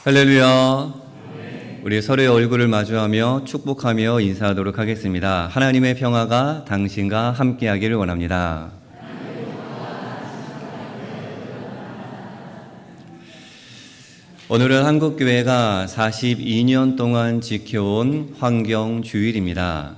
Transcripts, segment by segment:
할렐루야. 우리 서로의 얼굴을 마주하며 축복하며 인사하도록 하겠습니다. 하나님의 평화가 당신과 함께하기를 원합니다. 오늘은 한국교회가 42년 동안 지켜온 환경주일입니다.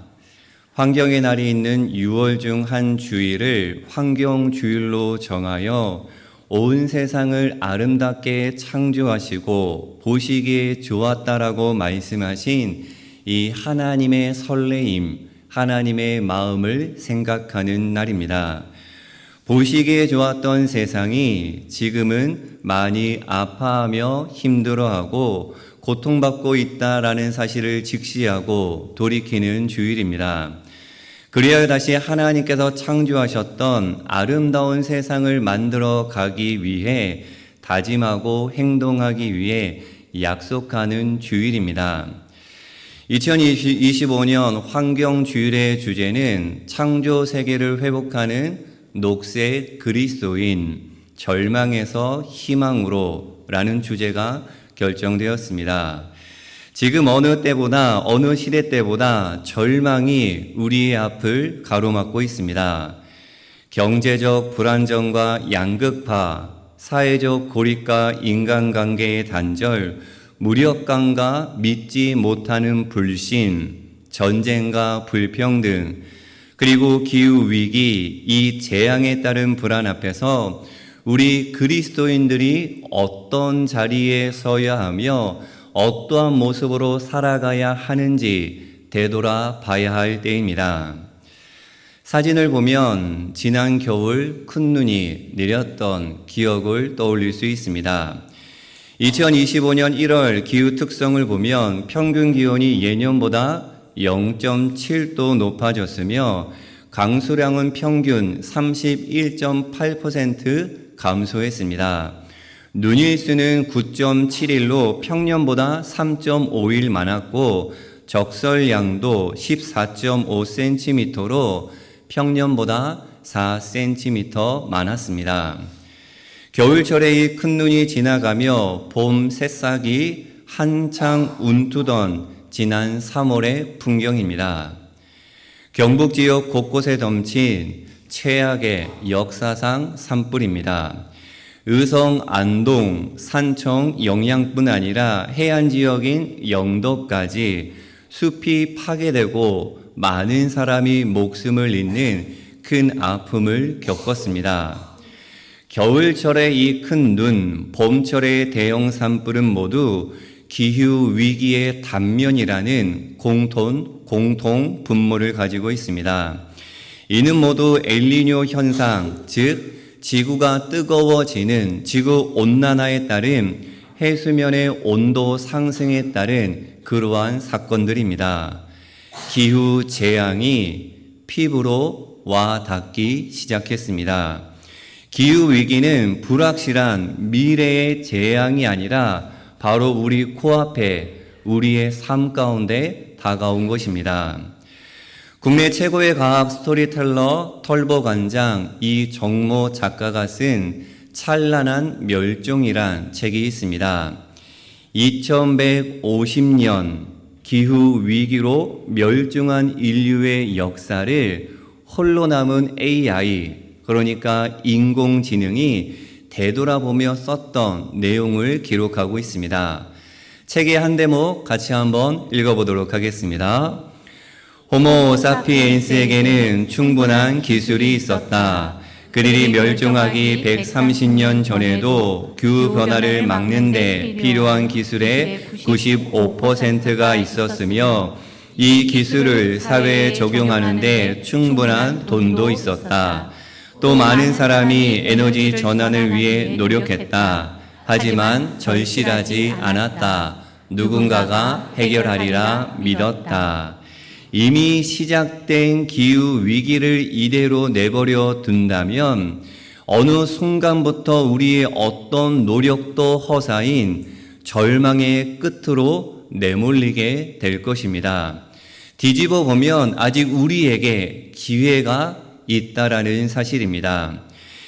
환경의 날이 있는 6월 중 한 주일을 환경주일로 정하여 온 세상을 아름답게 창조하시고 보시기에 좋았다라고 말씀하신 이 하나님의 설레임, 하나님의 마음을 생각하는 날입니다. 보시기에 좋았던 세상이 지금은 많이 아파하며 힘들어하고 고통받고 있다라는 사실을 직시하고 돌이키는 주일입니다. 그리하여 다시 하나님께서 창조하셨던 아름다운 세상을 만들어 가기 위해 다짐하고 행동하기 위해 약속하는 주일입니다. 2025년 환경주일의 주제는 창조 세계를 회복하는 녹색 그리스도인, 절망에서 희망으로 라는 주제가 결정되었습니다. 지금 어느 때보다 어느 시대 때보다 절망이 우리의 앞을 가로막고 있습니다. 경제적 불안정과 양극화, 사회적 고립과 인간관계의 단절, 무력감과 믿지 못하는 불신, 전쟁과 불평등, 그리고 기후위기, 이 재앙에 따른 불안 앞에서 우리 그리스도인들이 어떤 자리에 서야 하며 어떠한 모습으로 살아가야 하는지 되돌아봐야 할 때입니다. 사진을 보면 지난 겨울 큰 눈이 내렸던 기억을 떠올릴 수 있습니다. 2025년 1월 기후 특성을 보면 평균 기온이 예년보다 0.7도 높아졌으며 강수량은 평균 31.8% 감소했습니다. 눈일수는 9.7일로 평년보다 3.5일 많았고 적설량도 14.5cm로 평년보다 4cm 많았습니다. 겨울철에 큰 눈이 지나가며 봄 새싹이 한창 움트던 지난 3월의 풍경입니다. 경북 지역 곳곳에 덮친 최악의 역사상 산불입니다. 의성, 안동, 산청, 영양뿐 아니라 해안 지역인 영도까지 숲이 파괴되고 많은 사람이 목숨을 잃는 큰 아픔을 겪었습니다. 겨울철의 이 큰 눈, 봄철의 대형 산불은 모두 기후 위기의 단면이라는 공통 분모를 가지고 있습니다. 이는 모두 엘니뇨 현상, 즉 지구가 뜨거워지는 지구온난화에 따른 해수면의 온도 상승에 따른 그러한 사건들입니다. 기후 재앙이 피부로 와 닿기 시작했습니다. 기후 위기는 불확실한 미래의 재앙이 아니라 바로 우리 코앞에 우리의 삶 가운데 다가온 것입니다. 국내 최고의 과학 스토리텔러 털보관장 이정모 작가가 쓴 찬란한 멸종이란 책이 있습니다. 2150년 기후 위기로 멸종한 인류의 역사를 홀로 남은 AI, 그러니까 인공지능이 되돌아보며 썼던 내용을 기록하고 있습니다. 책의 한 대목 같이 한번 읽어보도록 하겠습니다. 호모 사피엔스에게는 충분한 기술이 있었다. 그들이 멸종하기 130년 전에도 기후 변화를 막는 데 필요한 기술의 95%가 있었으며 이 기술을 사회에 적용하는 데 충분한 돈도 있었다. 또 많은 사람이 에너지 전환을 위해 노력했다. 하지만 절실하지 않았다. 누군가가 해결하리라 믿었다. 이미 시작된 기후 위기를 이대로 내버려 둔다면 어느 순간부터 우리의 어떤 노력도 허사인 절망의 끝으로 내몰리게 될 것입니다. 뒤집어 보면 아직 우리에게 기회가 있다라는 사실입니다.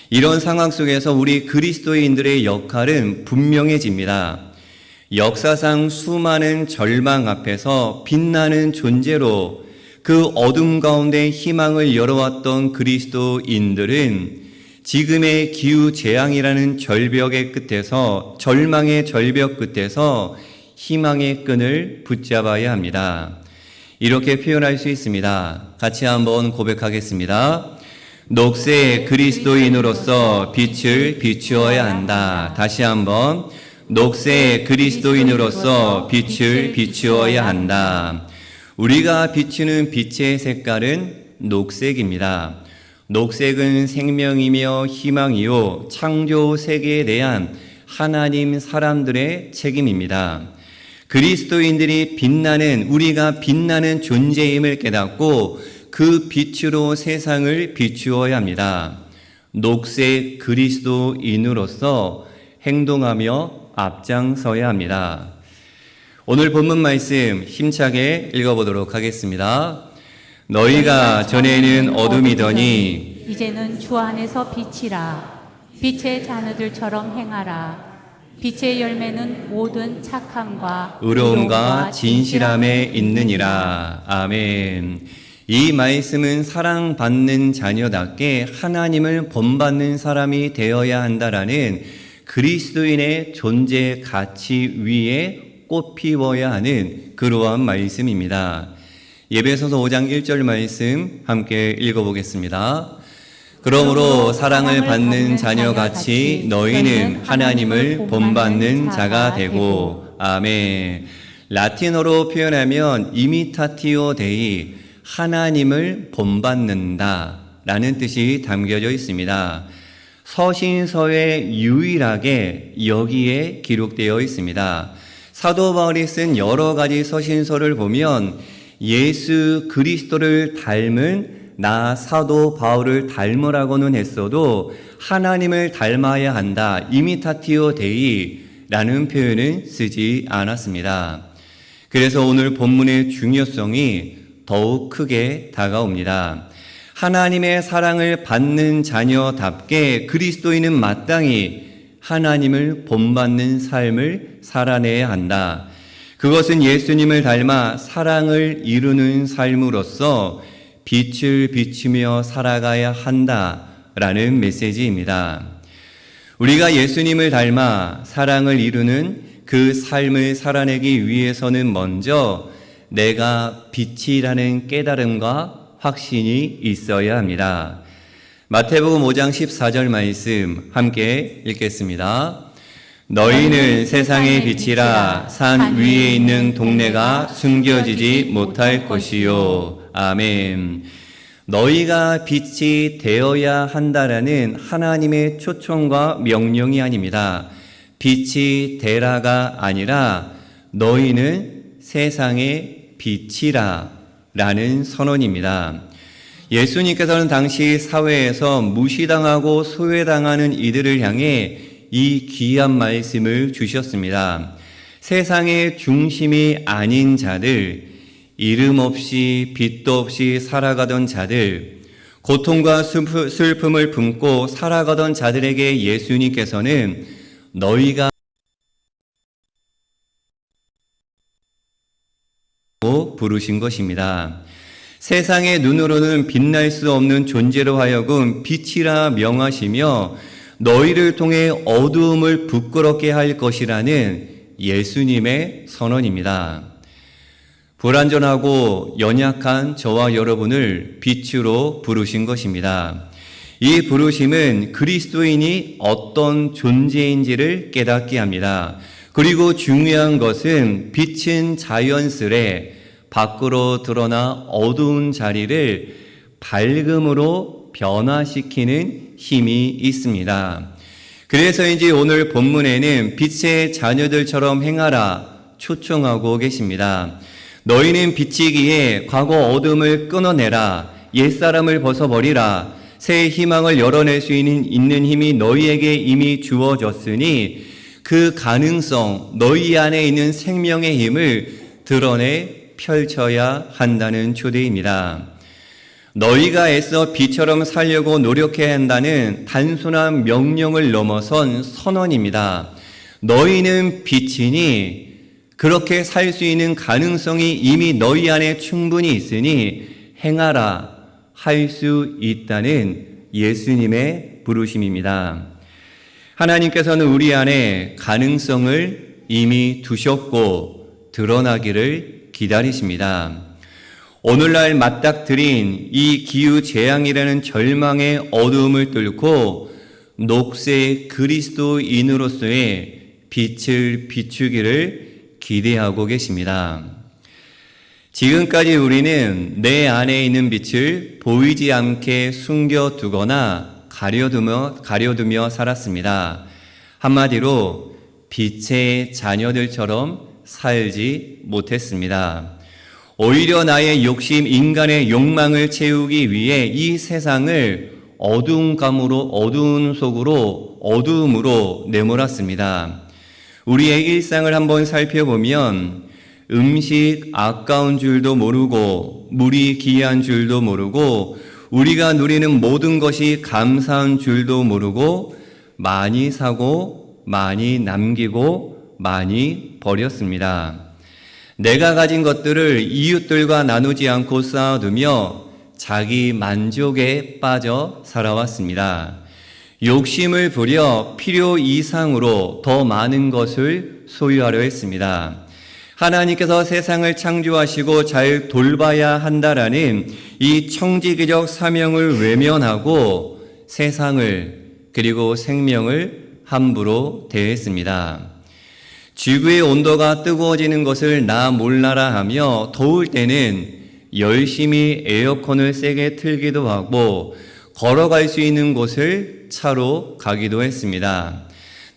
이런 상황 속에서 우리 그리스도인들의 역할은 분명해집니다. 역사상 수많은 절망 앞에서 빛나는 존재로 그 어둠 가운데 희망을 열어왔던 그리스도인들은 지금의 기후재앙이라는 절벽의 끝에서, 절망의 절벽 끝에서 희망의 끈을 붙잡아야 합니다. 이렇게 표현할 수 있습니다. 같이 한번 고백하겠습니다. 녹색 그리스도인으로서 빛을 비추어야 한다. 다시 한번. 녹색 그리스도인으로서 빛을 비추어야 한다. 우리가 비추는 빛의 색깔은 녹색입니다. 녹색은 생명이며 희망이요 창조 세계에 대한 하나님 사람들의 책임입니다. 그리스도인들이 빛나는, 우리가 빛나는 존재임을 깨닫고 그 빛으로 세상을 비추어야 합니다. 녹색 그리스도인으로서 행동하며 앞장서야 합니다. 오늘 본문 말씀 힘차게 읽어보도록 하겠습니다. 너희가 전에는 어둠이더니 이제는 주 안에서 빛이라. 빛의 자녀들처럼 행하라. 빛의 열매는 모든 착함과 의로움과 진실함에 있느니라. 아멘. 이 말씀은 사랑받는 자녀답게 하나님을 본받는 사람이 되어야 한다라는 그리스도인의 존재 가치 위에 꽃피워야 하는 그러한 말씀입니다. 예배소서 5장 1절 말씀 함께 읽어보겠습니다. 그러므로 사랑을 받는 자녀같이 너희는 하나님을 본받는 자가 되고. 아멘. 라틴어로 표현하면 이미타티오 데이, 하나님을 본받는다 라는 뜻이 담겨져 있습니다. 서신서에 유일하게 여기에 기록되어 있습니다. 사도 바울이 쓴 여러 가지 서신서를 보면 예수 그리스도를 닮은 나 사도 바울을 닮으라고는 했어도 하나님을 닮아야 한다, 이미타티오 데이라는 표현은 쓰지 않았습니다. 그래서 오늘 본문의 중요성이 더욱 크게 다가옵니다. 하나님의 사랑을 받는 자녀답게 그리스도인은 마땅히 하나님을 본받는 삶을 살아내야 한다. 그것은 예수님을 닮아 사랑을 이루는 삶으로서 빛을 비추며 살아가야 한다라는 메시지입니다. 우리가 예수님을 닮아 사랑을 이루는 그 삶을 살아내기 위해서는 먼저 내가 빛이라는 깨달음과 확신이 있어야 합니다. 마태복음 5장 14절 말씀 함께 읽겠습니다. 너희는 세상의 빛이라. 산 위에 있는 동네가 숨겨지지 못할 것이요. 아멘. 너희가 빛이 되어야 한다라는 하나님의 초청과 명령이 아닙니다. 빛이 되라가 아니라 너희는 세상의 빛이라 라는 선언입니다. 예수님께서는 당시 사회에서 무시당하고 소외당하는 이들을 향해 이 귀한 말씀을 주셨습니다. 세상의 중심이 아닌 자들, 이름 없이 빛도 없이 살아가던 자들, 고통과 슬픔을 품고 살아가던 자들에게 예수님께서는 너희가 부르신 것입니다. 세상의 눈으로는 빛날 수 없는 존재로 하여금 빛이라 명하시며 너희를 통해 어두움을 부끄럽게 할 것이라는 예수님의 선언입니다. 불완전하고 연약한 저와 여러분을 빛으로 부르신 것입니다. 이 부르심은 그리스도인이 어떤 존재인지를 깨닫게 합니다. 그리고 중요한 것은 빛은 자연스레 밖으로 드러나 어두운 자리를 밝음으로 변화시키는 힘이 있습니다. 그래서인지 오늘 본문에는 빛의 자녀들처럼 행하라 초청하고 계십니다. 너희는 빛이기에 과거 어둠을 끊어내라. 옛사람을 벗어버리라. 새 희망을 열어낼 수 있는 힘이 너희에게 이미 주어졌으니 그 가능성, 너희 안에 있는 생명의 힘을 드러내 펼쳐야 한다는 초대입니다. 너희가 애써 빛처럼 살려고 노력해야 한다는 단순한 명령을 넘어선 선언입니다. 너희는 빛이니 그렇게 살 수 있는 가능성이 이미 너희 안에 충분히 있으니 행하라 할 수 있다는 예수님의 부르심입니다. 하나님께서는 우리 안에 가능성을 이미 두셨고 드러나기를 기다리십니다. 오늘날 맞닥뜨린 이 기후재앙이라는 절망의 어두움을 뚫고 녹색 그리스도인으로서의 빛을 비추기를 기대하고 계십니다. 지금까지 우리는 내 안에 있는 빛을 보이지 않게 숨겨두거나 가려두며 살았습니다. 한마디로 빛의 자녀들처럼 살지 못했습니다. 오히려 나의 욕심, 인간의 욕망을 채우기 위해 이 세상을 어두운 속으로 어두움으로 내몰았습니다. 우리의 일상을 한번 살펴보면 음식 아까운 줄도 모르고 물이 귀한 줄도 모르고 우리가 누리는 모든 것이 감사한 줄도 모르고 많이 사고 많이 남기고 많이 버렸습니다. 내가 가진 것들을 이웃들과 나누지 않고 쌓아두며 자기 만족에 빠져 살아왔습니다. 욕심을 부려 필요 이상으로 더 많은 것을 소유하려 했습니다. 하나님께서 세상을 창조하시고 잘 돌봐야 한다라는 이 청지기적 사명을 외면하고 세상을 그리고 생명을 함부로 대했습니다. 지구의 온도가 뜨거워지는 것을 나 몰라라 하며 더울 때는 열심히 에어컨을 세게 틀기도 하고 걸어갈 수 있는 곳을 차로 가기도 했습니다.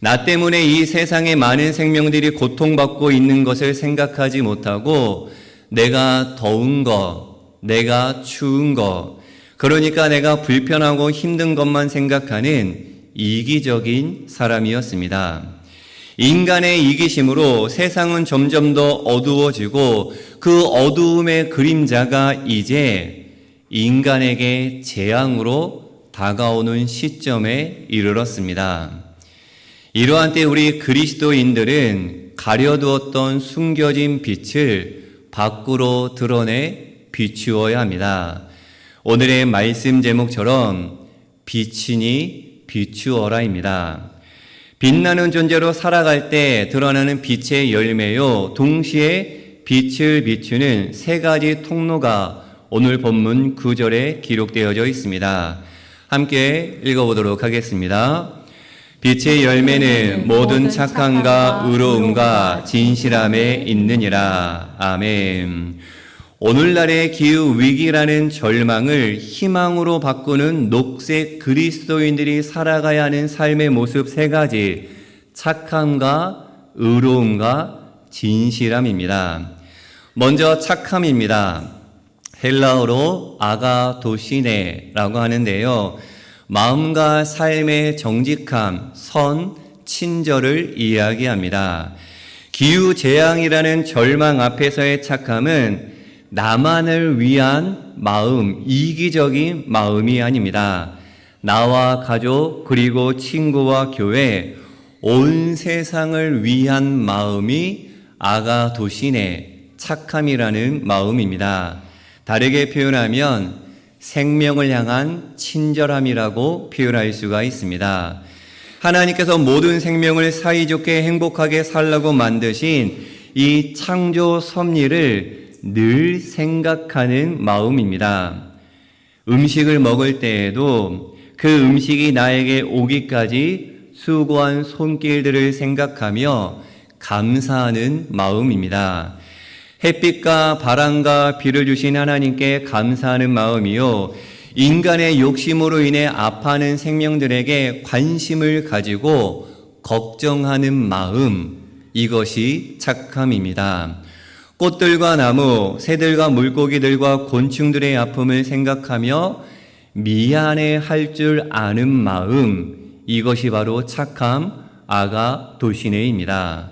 나 때문에 이 세상의 많은 생명들이 고통받고 있는 것을 생각하지 못하고 내가 더운 거, 내가 추운 거, 그러니까 내가 불편하고 힘든 것만 생각하는 이기적인 사람이었습니다. 인간의 이기심으로 세상은 점점 더 어두워지고 그 어두움의 그림자가 이제 인간에게 재앙으로 다가오는 시점에 이르렀습니다. 이러한 때 우리 그리스도인들은 가려두었던 숨겨진 빛을 밖으로 드러내 비추어야 합니다. 오늘의 말씀 제목처럼 빛이니 비추어라입니다. 빛나는 존재로 살아갈 때 드러나는 빛의 열매요, 동시에 빛을 비추는 세 가지 통로가 오늘 본문 9절에 기록되어져 있습니다. 함께 읽어보도록 하겠습니다. 빛의 열매는 모든 착함과 의로움과 진실함에 있느니라. 아멘. 오늘날의 기후위기라는 절망을 희망으로 바꾸는 녹색 그리스도인들이 살아가야 하는 삶의 모습 세 가지, 착함과 의로움과 진실함입니다. 먼저 착함입니다. 헬라어로 아가도시네라고 하는데요. 마음과 삶의 정직함, 선, 친절을 이야기합니다. 기후재앙이라는 절망 앞에서의 착함은 나만을 위한 마음, 이기적인 마음이 아닙니다. 나와 가족 그리고 친구와 교회, 온 세상을 위한 마음이 아가도시네, 착함이라는 마음입니다. 다르게 표현하면 생명을 향한 친절함이라고 표현할 수가 있습니다. 하나님께서 모든 생명을 사이좋게 행복하게 살라고 만드신 이 창조 섭리를 늘 생각하는 마음입니다. 음식을 먹을 때에도 그 음식이 나에게 오기까지 수고한 손길들을 생각하며 감사하는 마음입니다. 햇빛과 바람과 비를 주신 하나님께 감사하는 마음이요, 인간의 욕심으로 인해 아파하는 생명들에게 관심을 가지고 걱정하는 마음, 이것이 착함입니다. 꽃들과 나무, 새들과 물고기들과 곤충들의 아픔을 생각하며 미안해할 줄 아는 마음, 이것이 바로 착함, 아가도시네입니다.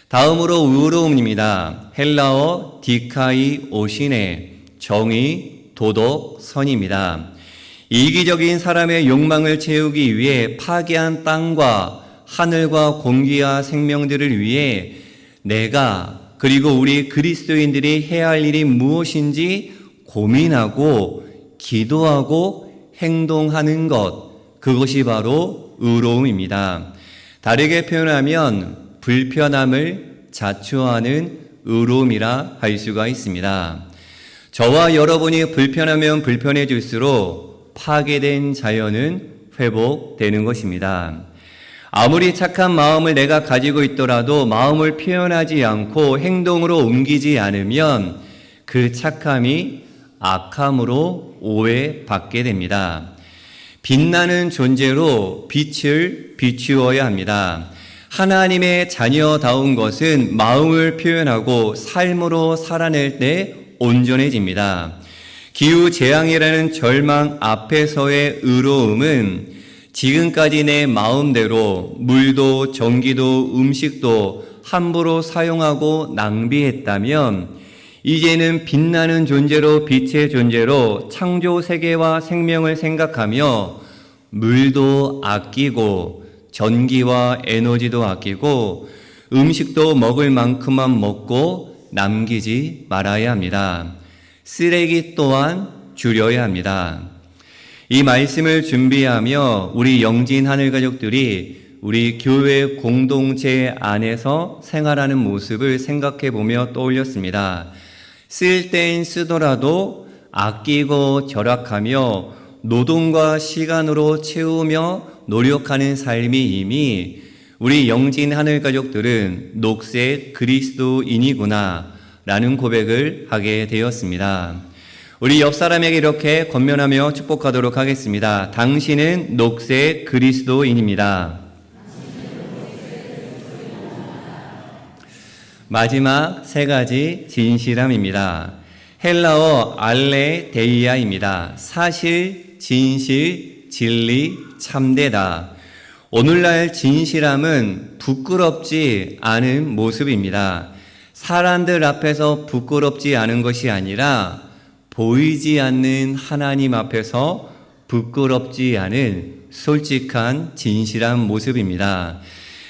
다음으로 의로움입니다. 헬라어 디카이오시네, 정의, 도덕, 선입니다. 이기적인 사람의 욕망을 채우기 위해 파괴한 땅과 하늘과 공기와 생명들을 위해 내가 그리고 우리 그리스도인들이 해야 할 일이 무엇인지 고민하고 기도하고 행동하는 것, 그것이 바로 의로움입니다. 다르게 표현하면 불편함을 자초하는 의로움이라 할 수가 있습니다. 저와 여러분이 불편하면 불편해질수록 파괴된 자연은 회복되는 것입니다. 아무리 착한 마음을 내가 가지고 있더라도 마음을 표현하지 않고 행동으로 옮기지 않으면 그 착함이 악함으로 오해받게 됩니다. 빛나는 존재로 빛을 비추어야 합니다. 하나님의 자녀다운 것은 마음을 표현하고 삶으로 살아낼 때 온전해집니다. 기후재앙이라는 절망 앞에서의 의로움은 지금까지 내 마음대로 물도 전기도 음식도 함부로 사용하고 낭비했다면 이제는 빛나는 존재로 빛의 존재로 창조 세계와 생명을 생각하며 물도 아끼고 전기와 에너지도 아끼고 음식도 먹을 만큼만 먹고 남기지 말아야 합니다. 쓰레기 또한 줄여야 합니다. 이 말씀을 준비하며 우리 영진 하늘 가족들이 우리 교회 공동체 안에서 생활하는 모습을 생각해 보며 떠올렸습니다. 쓸 땐 쓰더라도 아끼고 절약하며 노동과 시간으로 채우며 노력하는 삶이 이미 우리 영진 하늘 가족들은 녹색 그리스도인이구나 라는 고백을 하게 되었습니다. 우리 옆 사람에게 이렇게 권면하며 축복하도록 하겠습니다. 당신은 녹색 그리스도인입니다. 마지막 세 가지 진실함입니다. 헬라어 알레데이아입니다. 사실, 진실, 진리, 참되다. 오늘날 진실함은 부끄럽지 않은 모습입니다. 사람들 앞에서 부끄럽지 않은 것이 아니라 보이지 않는 하나님 앞에서 부끄럽지 않은 솔직한 진실한 모습입니다.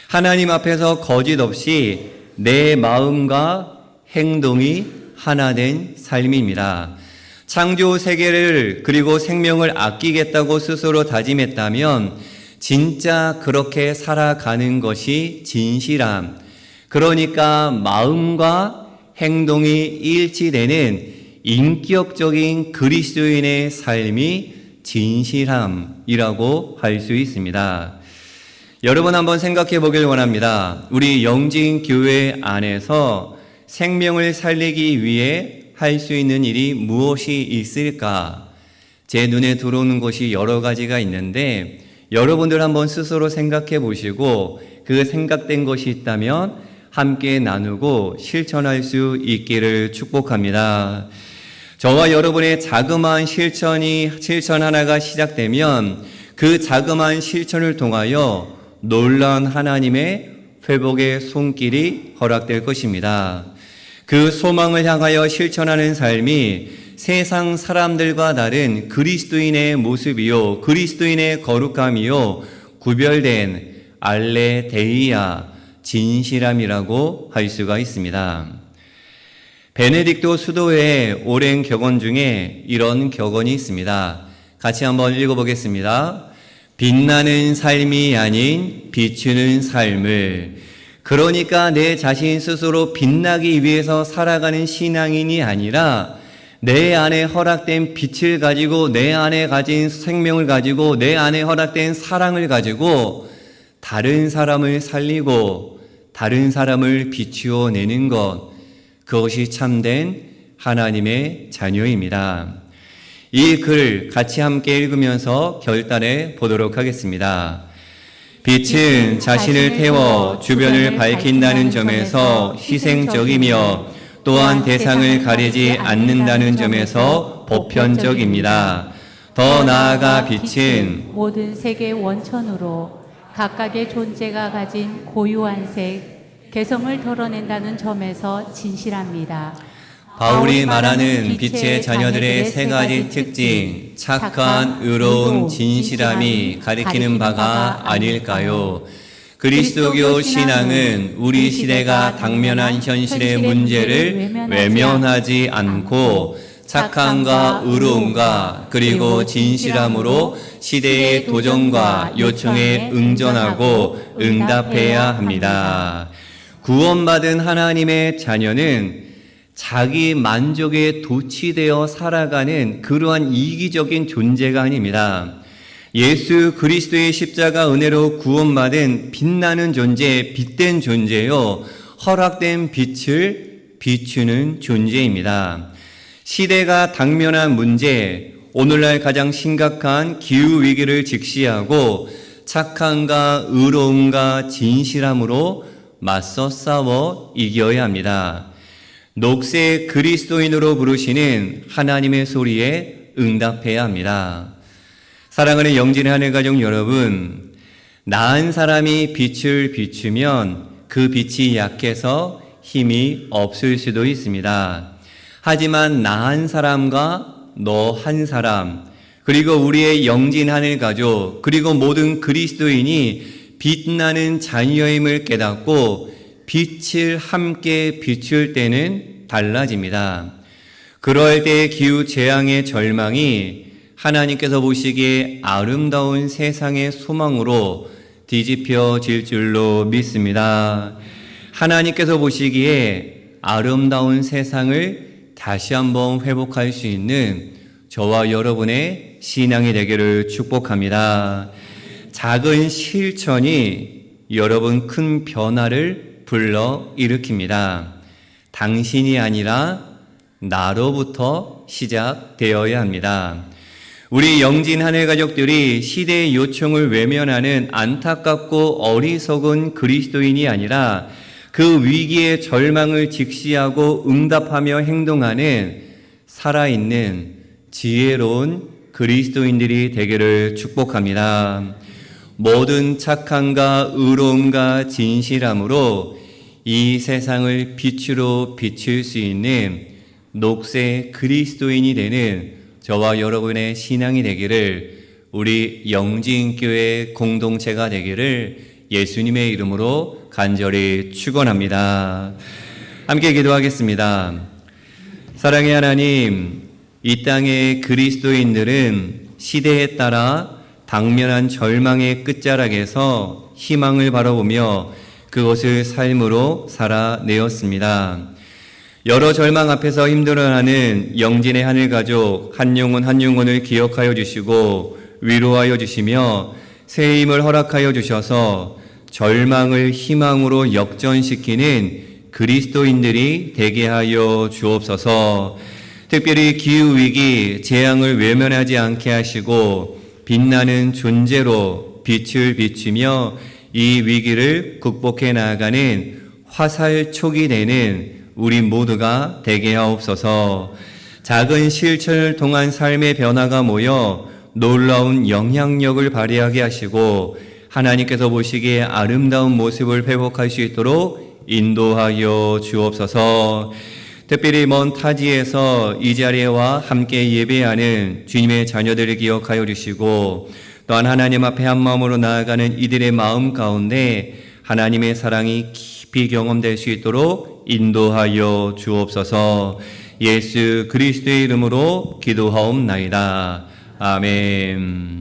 하나님 앞에서 거짓 없이 내 마음과 행동이 하나 된 삶입니다. 창조 세계를 그리고 생명을 아끼겠다고 스스로 다짐했다면 진짜 그렇게 살아가는 것이 진실함. 그러니까 마음과 행동이 일치되는 인격적인 그리스도인의 삶이 진실함이라고 할 수 있습니다. 여러분 한번 생각해 보길 원합니다. 우리 영진교회 안에서 생명을 살리기 위해 할 수 있는 일이 무엇이 있을까? 제 눈에 들어오는 것이 여러 가지가 있는데 여러분들 한번 스스로 생각해 보시고 그 생각된 것이 있다면 함께 나누고 실천할 수 있기를 축복합니다. 저와 여러분의 자그마한 실천 하나가 시작되면 그 자그마한 실천을 통하여 놀라운 하나님의 회복의 손길이 허락될 것입니다. 그 소망을 향하여 실천하는 삶이 세상 사람들과 다른 그리스도인의 모습이요, 그리스도인의 거룩함이요, 구별된 알레데이아, 진실함이라고 할 수가 있습니다. 베네딕토 수도회의 오랜 격언 중에 이런 격언이 있습니다. 같이 한번 읽어보겠습니다. 빛나는 삶이 아닌 비추는 삶을, 그러니까 내 자신 스스로 빛나기 위해서 살아가는 신앙인이 아니라 내 안에 허락된 빛을 가지고 내 안에 가진 생명을 가지고 내 안에 허락된 사랑을 가지고 다른 사람을 살리고 다른 사람을 비추어 내는 것, 그것이 참된 하나님의 자녀입니다. 이 글 같이 함께 읽으면서 결단해 보도록 하겠습니다. 빛은 자신을 태워 주변을 밝힌다는 점에서 희생적이며 또한 대상을 가리지 않는다는 점에서 보편적입니다. 더 나아가 빛은 모든 세계 원천으로 각각의 존재가 가진 고유한 색, 개성을 드러낸다는 점에서 진실합니다. 바울이 말하는 빛의 자녀들의 세 가지 특징, 착한, 의로움, 진실함이 가리키는 바가 아닐까요? 그리스도교 신앙은 우리 시대가 당면한 현실의 문제를 외면하지 않고 착함과 의로움과 그리고 진실함으로 시대의 도전과 요청에 응전하고 응답해야 합니다. 구원받은 하나님의 자녀는 자기 만족에 도취되어 살아가는 그러한 이기적인 존재가 아닙니다. 예수 그리스도의 십자가 은혜로 구원받은 빛나는 존재, 빛된 존재요, 허락된 빛을 비추는 존재입니다. 시대가 당면한 문제, 오늘날 가장 심각한 기후위기를 직시하고 착함과 의로움과 진실함으로 맞서 싸워 이겨야 합니다. 녹색 그리스도인으로 부르시는 하나님의 소리에 응답해야 합니다. 사랑하는 영진의 하늘가족 여러분, 나은 사람이 빛을 비추면 그 빛이 약해서 힘이 없을 수도 있습니다. 하지만 나 한 사람과 너 한 사람, 그리고 우리의 영진 하늘가족, 그리고 모든 그리스도인이 빛나는 자녀임을 깨닫고 빛을 함께 비출 때는 달라집니다. 그럴 때 기후 재앙의 절망이 하나님께서 보시기에 아름다운 세상의 소망으로 뒤집혀질 줄로 믿습니다. 하나님께서 보시기에 아름다운 세상을 다시 한번 회복할 수 있는 저와 여러분의 신앙이 되기를 축복합니다. 작은 실천이 여러분 큰 변화를 불러 일으킵니다. 당신이 아니라 나로부터 시작되어야 합니다. 우리 영진 하늘 가족들이 시대의 요청을 외면하는 안타깝고 어리석은 그리스도인이 아니라 그 위기의 절망을 직시하고 응답하며 행동하는 살아있는 지혜로운 그리스도인들이 되기를 축복합니다. 모든 착함과 의로움과 진실함으로 이 세상을 빛으로 비출 수 있는 녹색 그리스도인이 되는 저와 여러분의 신앙이 되기를, 우리 영진교회 공동체가 되기를 예수님의 이름으로 간절히 축원합니다. 함께 기도하겠습니다. 사랑의 하나님, 이 땅의 그리스도인들은 시대에 따라 당면한 절망의 끝자락에서 희망을 바라보며 그것을 삶으로 살아내었습니다. 여러 절망 앞에서 힘들어하는 영진의 하늘가족 한 영혼을 기억하여 주시고 위로하여 주시며 새 힘을 허락하여 주셔서 절망을 희망으로 역전시키는 그리스도인들이 되게 하여 주옵소서. 특별히 기후위기, 재앙을 외면하지 않게 하시고 빛나는 존재로 빛을 비추며 이 위기를 극복해 나아가는 화살촉이 되는 우리 모두가 되게 하옵소서. 작은 실천을 통한 삶의 변화가 모여 놀라운 영향력을 발휘하게 하시고 하나님께서 보시기에 아름다운 모습을 회복할 수 있도록 인도하여 주옵소서. 특별히 먼 타지에서 이 자리에와 함께 예배하는 주님의 자녀들을 기억하여 주시고 또한 하나님 앞에 한 마음으로 나아가는 이들의 마음 가운데 하나님의 사랑이 깊이 경험될 수 있도록 인도하여 주옵소서. 예수 그리스도의 이름으로 기도하옵나이다. 아멘.